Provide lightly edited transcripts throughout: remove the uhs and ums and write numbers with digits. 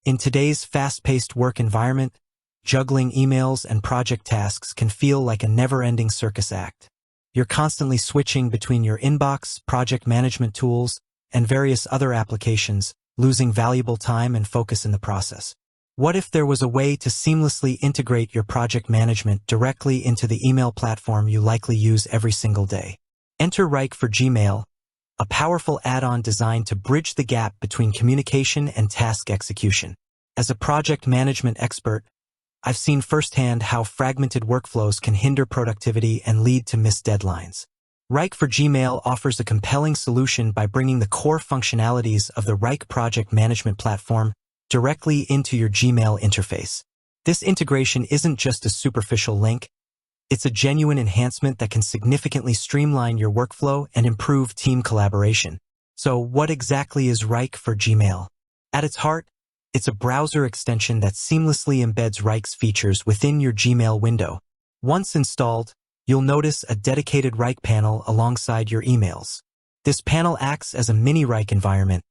In today's fast-paced work environment, juggling emails and project tasks can feel like a never-ending circus act. You're constantly switching between your inbox, project management tools, and various other applications, losing valuable time and focus in the process. What if there was a way to seamlessly integrate your project management directly into the email platform you likely use every single day? Enter Wrike for Gmail, a powerful add-on designed to bridge the gap between communication and task execution. As a project management expert, I've seen firsthand how fragmented workflows can hinder productivity and lead to missed deadlines. Wrike for Gmail offers a compelling solution by bringing the core functionalities of the Wrike project management platform directly into your Gmail interface. This integration isn't just a superficial link, it's a genuine enhancement that can significantly streamline your workflow and improve team collaboration. So what exactly is Wrike for Gmail? At its heart, it's a browser extension that seamlessly embeds Wrike's features within your Gmail window. Once installed, you'll notice a dedicated Wrike panel alongside your emails. This panel acts as a mini Wrike environment,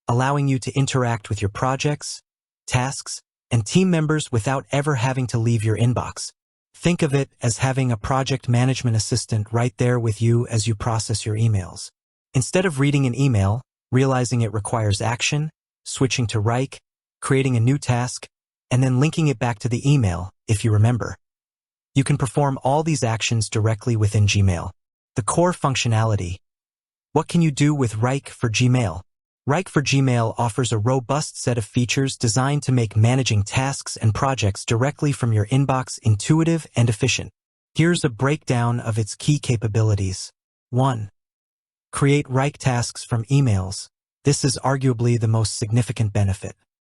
allowing you to interact with your projects, tasks, and team members without ever having to leave your inbox. Think of it as having a project management assistant right there with you as you process your emails. Instead of reading an email, realizing it requires action, switching to Wrike, creating a new task, and then linking it back to the email, if you remember. You can perform all these actions directly within Gmail. The core functionality. What can you do with Wrike for Gmail? Wrike for Gmail offers a robust set of features designed to make managing tasks and projects directly from your inbox intuitive and efficient. Here's a breakdown of its key capabilities. 1. Create Wrike tasks from emails. This is arguably the most significant benefit.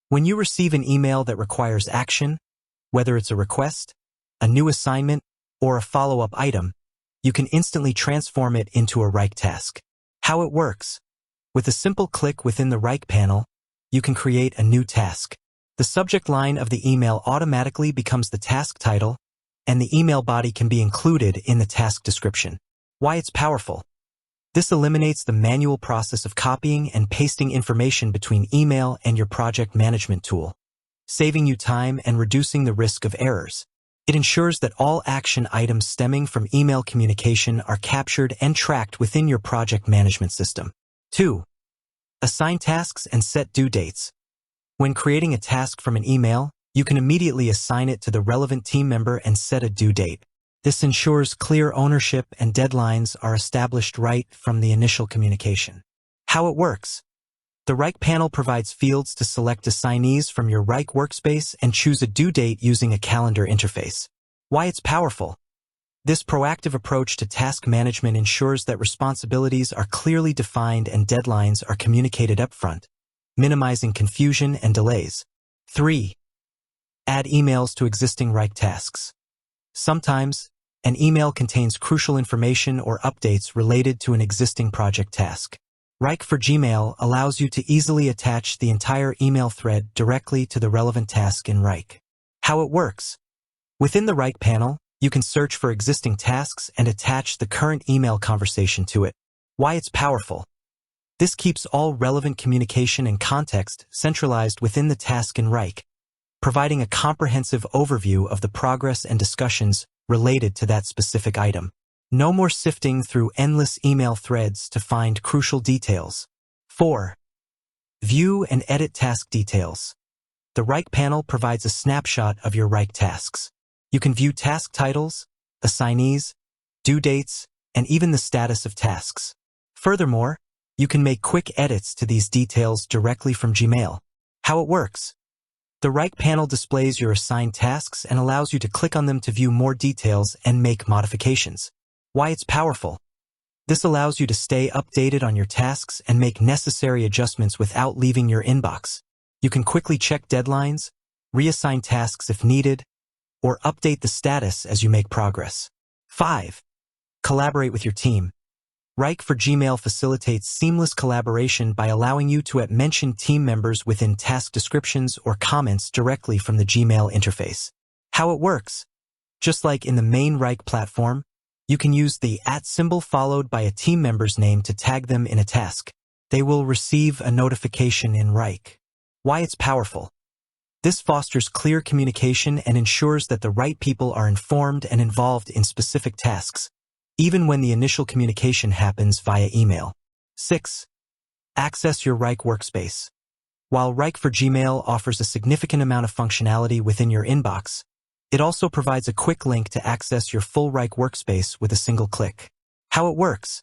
When you receive an email that requires action, whether it's a request, a new assignment, or a follow-up item, you can instantly transform it into a Wrike task. How it works. With a simple click within the Wrike panel, you can create a new task. The subject line of the email automatically becomes the task title, and the email body can be included in the task description. Why it's powerful. This eliminates the manual process of copying and pasting information between email and your project management tool, saving you time and reducing the risk of errors. It ensures that all action items stemming from email communication are captured and tracked within your project management system. 2. Assign tasks and set due dates. When creating a task from an email, you can immediately assign it to the relevant team member and set a due date. This ensures clear ownership and deadlines are established right from the initial communication. How it works. The Wrike panel provides fields to select assignees from your Wrike workspace and choose a due date using a calendar interface. Why it's powerful. This proactive approach to task management ensures that responsibilities are clearly defined and deadlines are communicated upfront, minimizing confusion and delays. 3. Add emails to existing Wrike tasks. Sometimes, an email contains crucial information or updates related to an existing project task. Wrike for Gmail allows you to easily attach the entire email thread directly to the relevant task in Wrike. How it works. Within the Wrike panel, you can search for existing tasks and attach the current email conversation to it. Why it's powerful. This keeps all relevant communication and context centralized within the task in Wrike, providing a comprehensive overview of the progress and discussions related to that specific item. No more sifting through endless email threads to find crucial details. 4. View and edit task details. The Wrike panel provides a snapshot of your Wrike tasks. You can view task titles, assignees, due dates, and even the status of tasks. Furthermore, you can make quick edits to these details directly from Gmail. How it works. The Wrike panel displays your assigned tasks and allows you to click on them to view more details and make modifications. Why it's powerful. This allows you to stay updated on your tasks and make necessary adjustments without leaving your inbox. You can quickly check deadlines, reassign tasks if needed, or update the status as you make progress. 5. Collaborate with your team. Wrike for Gmail facilitates seamless collaboration by allowing you to mention team members within task descriptions or comments directly from the Gmail interface. How it works. Just like in the main Wrike platform, you can use the @ symbol followed by a team member's name to tag them in a task. They will receive a notification in Wrike. Why it's powerful. This fosters clear communication and ensures that the right people are informed and involved in specific tasks, even when the initial communication happens via email. 6. Access your Wrike workspace. While Wrike for Gmail offers a significant amount of functionality within your inbox, it also provides a quick link to access your full Wrike workspace with a single click. How it works.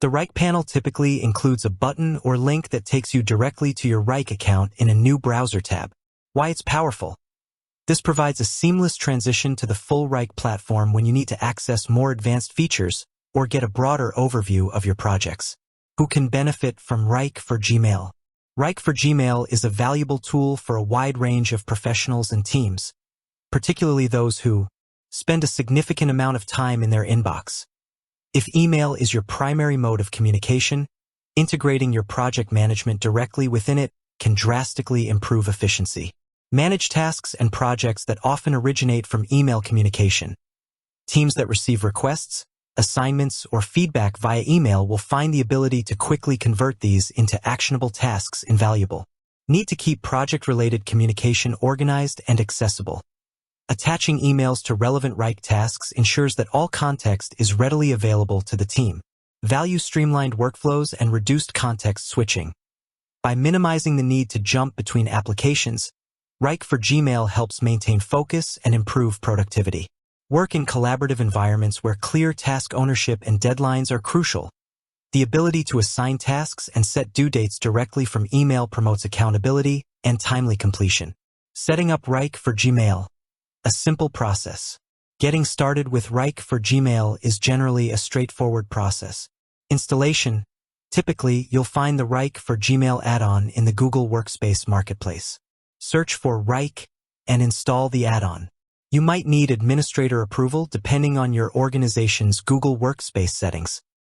The Wrike panel typically includes a button or link that takes you directly to your Wrike account in a new browser tab. Why it's powerful. This provides a seamless transition to the full Wrike platform when you need to access more advanced features or get a broader overview of your projects. Who can benefit from Wrike for Gmail? Wrike for Gmail is a valuable tool for a wide range of professionals and teams, particularly those who spend a significant amount of time in their inbox. If email is your primary mode of communication, integrating your project management directly within it can drastically improve efficiency. Manage tasks and projects that often originate from email communication. Teams that receive requests, assignments, or feedback via email will find the ability to quickly convert these into actionable tasks invaluable. Need to keep project-related communication organized and accessible. Attaching emails to relevant Wrike tasks ensures that all context is readily available to the team. Value streamlined workflows and reduced context switching. By minimizing the need to jump between applications, Wrike for Gmail helps maintain focus and improve productivity. Work in collaborative environments where clear task ownership and deadlines are crucial. The ability to assign tasks and set due dates directly from email promotes accountability and timely completion. Setting up Wrike for Gmail. A simple process. Getting started with Wrike for Gmail is generally a straightforward process. Installation. Typically, you'll find the Wrike for Gmail add-on in the Google Workspace Marketplace. Search for Wrike and install the add-on. You might need administrator approval depending on your organization's Google Workspace settings.